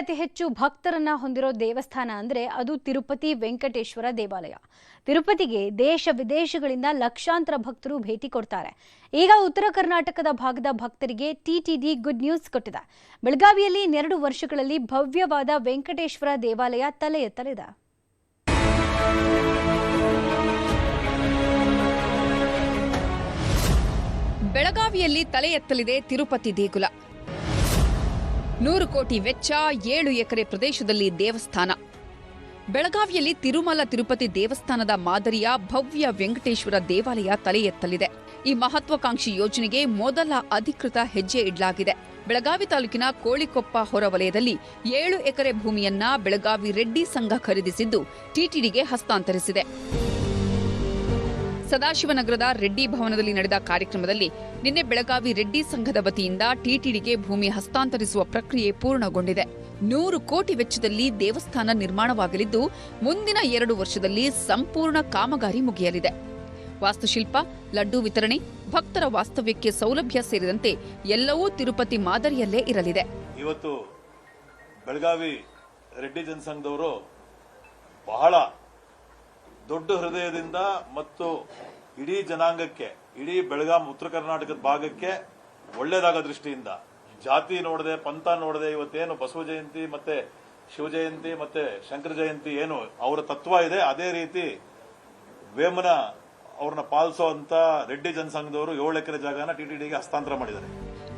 ಅತಿ ಹೆಚ್ಚು ಭಕ್ತರನ್ನ ಹೊಂದಿರೋ ದೇವಸ್ಥಾನ ಅಂದ್ರೆ ಅದು ತಿರುಪತಿ ವೆಂಕಟೇಶ್ವರ ದೇವಾಲಯ. ತಿರುಪತಿಗೆ ದೇಶ ವಿದೇಶಗಳಿಂದ ಲಕ್ಷಾಂತರ ಭಕ್ತರು ಭೇಟಿ ಕೊಡ್ತಾರೆ. ಈಗ ಉತ್ತರ ಕರ್ನಾಟಕದ ಭಾಗದ ಭಕ್ತರಿಗೆ ಟಿಟಿಡಿ ಗುಡ್ ನ್ಯೂಸ್ ಕೊಟ್ಟಿದೆ. ಬೆಳಗಾವಿಯಲ್ಲಿ 2 ವರ್ಷಗಳಲ್ಲಿ ಭವ್ಯವಾದ ವೆಂಕಟೇಶ್ವರ ದೇವಾಲಯ ತಲೆ ಎತ್ತಲಿದೆ. ಬೆಳಗಾವಿಯಲ್ಲಿ ತಲೆ ಎತ್ತಲಿದೆ ತಿರುಪತಿ ದೇಗುಲ. 100 ಕೋಟಿ ವೆಚ್ಚ, 7 ಎಕರೆ ಪ್ರದೇಶದಲ್ಲಿ ದೇವಸ್ಥಾನ. ಬೆಳಗಾವಿಯಲ್ಲಿ ತಿರುಮಲ ತಿರುಪತಿ ದೇವಸ್ಥಾನದ ಮಾದರಿಯ ಭವ್ಯ ವೆಂಕಟೇಶ್ವರ ದೇವಾಲಯ ತಲೆ ಎತ್ತಲಿದೆ. ಈ ಮಹತ್ವಾಕಾಂಕ್ಷಿ ಯೋಜನೆಗೆ ಮೊದಲ ಅಧಿಕೃತ ಹೆಜ್ಜೆ ಇಡಲಾಗಿದೆ. ಬೆಳಗಾವಿ ತಾಲೂಕಿನ ಕೋಳಿಕೊಪ್ಪ ಹೊರವಲಯದಲ್ಲಿ 7 ಎಕರೆ ಭೂಮಿಯನ್ನ ಬೆಳಗಾವಿ ರೆಡ್ಡಿ ಸಂಘ ಖರೀದಿಸಿದ್ದು ಟಿಟಿಡಿಗೆ ಹಸ್ತಾಂತರಿಸಿದೆ. ಸದಾಶಿವನಗರದ ರೆಡ್ಡಿ ಭವನದಲ್ಲಿ ನಡೆದ ಕಾರ್ಯಕ್ರಮದಲ್ಲಿ ನಿನ್ನೆ ಬೆಳಗಾವಿ ರೆಡ್ಡಿ ಸಂಘದ ವತಿಯಿಂದ ಟಿಟಿಡಿಗೆ ಭೂಮಿ ಹಸ್ತಾಂತರಿಸುವ ಪ್ರಕ್ರಿಯೆ ಪೂರ್ಣಗೊಂಡಿದೆ. 100 ಕೋಟಿ ವೆಚ್ಚದಲ್ಲಿ ದೇವಸ್ಥಾನ ನಿರ್ಮಾಣವಾಗಲಿದ್ದು ಮುಂದಿನ 2 ವರ್ಷದಲ್ಲಿ ಸಂಪೂರ್ಣ ಕಾಮಗಾರಿ ಮುಗಿಯಲಿದೆ. ವಾಸ್ತುಶಿಲ್ಪ, ಲಡ್ಡು ವಿತರಣೆ, ಭಕ್ತರ ವಾಸ್ತವ್ಯಕ್ಕೆ ಸೌಲಭ್ಯ ಸೇರಿದಂತೆ ಎಲ್ಲವೂ ತಿರುಪತಿ ಮಾದರಿಯಲ್ಲೇ ಇರಲಿದೆ. ಇವತ್ತು ಬೆಳಗಾವಿ ರೆಡ್ಡಿ ಜನಸಂಘದವರು ಬಹಳ ದೊಡ್ಡ ಹೃದಯದಿಂದ ಮತ್ತು ಇಡೀ ಜನಾಂಗಕ್ಕೆ, ಇಡೀ ಬೆಳಗಾಂ ಉತ್ತರ ಕರ್ನಾಟಕದ ಭಾಗಕ್ಕೆ ಒಳ್ಳೇದಾಗೋ ದೃಷ್ಟಿಯಿಂದ ಜಾತಿ ನೋಡದೆ, ಪಂಥ ನೋಡದೆ, ಇವತ್ತೇನು ಬಸವ ಜಯಂತಿ ಮತ್ತೆ ಶಿವ ಜಯಂತಿ ಮತ್ತೆ ಶಂಕರ ಜಯಂತಿ ಏನು ಅವರ ತತ್ವ ಇದೆ, ಅದೇ ರೀತಿ ವೇಮನ ಅವ್ರನ್ನ ಪಾಲಿಸೋ ಅಂತ ರೆಡ್ಡಿ ಜನಸಂಘದವರು 7 ಎಕರೆ ಜಾಗನ ಟಿಟಿಡಿಗೆ ಹಸ್ತಾಂತರ ಮಾಡಿದ್ದಾರೆ.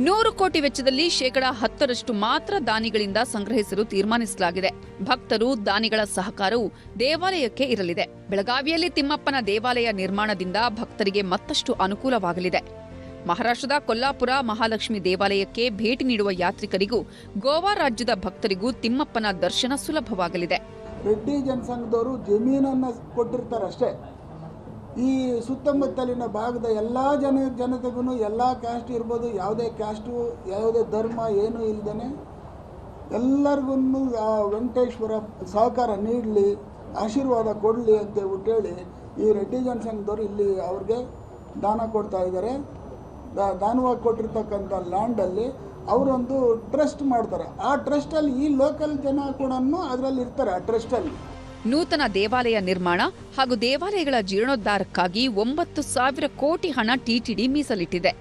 100 ಕೋಟಿ ವೆಚ್ಚದಲ್ಲಿ 10% ಮಾತ್ರ ದಾನಿಗಳಿಂದ ಸಂಗ್ರಹಿಸಲು ತೀರ್ಮಾನಿಸಲಾಗಿದೆ. ಭಕ್ತರು, ದಾನಿಗಳ ಸಹಕಾರವು ದೇವಾಲಯಕ್ಕೆ ಇರಲಿದೆ. ಬೆಳಗಾವಿಯಲ್ಲಿ ತಿಮ್ಮಪ್ಪನ ದೇವಾಲಯ ನಿರ್ಮಾಣದಿಂದ ಭಕ್ತರಿಗೆ ಮತ್ತಷ್ಟು ಅನುಕೂಲವಾಗಲಿದೆ. ಮಹಾರಾಷ್ಟ್ರದ ಕೊಲ್ಲಾಪುರ ಮಹಾಲಕ್ಷ್ಮಿ ದೇವಾಲಯಕ್ಕೆ ಭೇಟಿ ನೀಡುವ ಯಾತ್ರಿಕರಿಗೂ ಗೋವಾ ರಾಜ್ಯದ ಭಕ್ತರಿಗೂ ತಿಮ್ಮಪ್ಪನ ದರ್ಶನ ಸುಲಭವಾಗಲಿದೆ. ರೆಡ್ಡಿ ಜನಸಂಘದವರು ಜಮೀನನ್ನು ಕೊಟ್ಟಿರ್ತಾರಷ್ಟೇ. ಈ ಸುತ್ತಮುತ್ತಲಿನ ಭಾಗದ ಎಲ್ಲ ಜನತೆಗೂ, ಎಲ್ಲ ಕ್ಯಾಸ್ಟ್ ಇರ್ಬೋದು, ಯಾವುದೇ ಕ್ಯಾಸ್ಟು, ಯಾವುದೇ ಧರ್ಮ ಏನೂ ಇಲ್ಲದೇ ಎಲ್ಲರಿಗೂ ವೆಂಕಟೇಶ್ವರ ಸಹಕಾರ ನೀಡಲಿ, ಆಶೀರ್ವಾದ ಕೊಡಲಿ ಅಂತ ಹೇಳಿ ಈ ರೆಡ್ಡಿ ಜನಸಂಘದವರು ಇಲ್ಲಿ ಅವ್ರಿಗೆ ದಾನ ಕೊಡ್ತಾ ಇದ್ದಾರೆ. ದಾನವಾಗಿ ಕೊಟ್ಟಿರ್ತಕ್ಕಂಥ ಲ್ಯಾಂಡಲ್ಲಿ ಅವರೊಂದು ಟ್ರಸ್ಟ್ ಮಾಡ್ತಾರೆ. ಆ ಟ್ರಸ್ಟಲ್ಲಿ ಈ ಲೋಕಲ್ ಜನ ಕೂಡ ಅದರಲ್ಲಿ ಇರ್ತಾರೆ. ಆ ಟ್ರಸ್ಟಲ್ಲಿ ನೂತನ ದೇವಾಲಯ ನಿರ್ಮಾಣ ಹಾಗೂ ದೇವಾಲಯಗಳ ಜೀರ್ಣೋದ್ಧಾರಕ್ಕಾಗಿ 9,000 ಕೋಟಿ ಹಣ ಟಿಟಿಡಿ ಮೀಸಲಿಟ್ಟಿದೆ.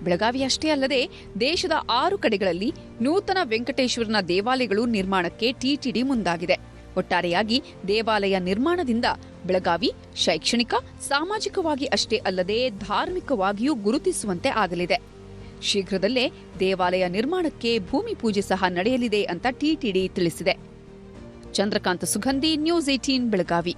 ಬೆಳಗಾವಿಯಷ್ಟೇ ಅಲ್ಲದೆ ದೇಶದ 6 ಕಡೆಗಳಲ್ಲಿ ನೂತನ ವೆಂಕಟೇಶ್ವರನ ದೇವಾಲಯಗಳು ನಿರ್ಮಾಣಕ್ಕೆ ಟಿಟಿಡಿ ಮುಂದಾಗಿದೆ. ಒಟ್ಟಾರೆಯಾಗಿ ದೇವಾಲಯ ನಿರ್ಮಾಣದಿಂದ ಬೆಳಗಾವಿ ಶೈಕ್ಷಣಿಕ, ಸಾಮಾಜಿಕವಾಗಿ ಅಷ್ಟೇ ಅಲ್ಲದೆ ಧಾರ್ಮಿಕವಾಗಿಯೂ ಗುರುತಿಸುವಂತೆ ಆಗಲಿದೆ. ಶೀಘ್ರದಲ್ಲೇ ದೇವಾಲಯ ನಿರ್ಮಾಣಕ್ಕೆ ಭೂಮಿ ಪೂಜೆ ಸಹ ನಡೆಯಲಿದೆ ಅಂತ ಟಿಟಿಡಿ ತಿಳಿಸಿದೆ. ಚಂದ್ರಕಾಂತ ಸುಗಂಧಿ, ನ್ಯೂಸ್ 18 ಬೆಳಗಾವಿ.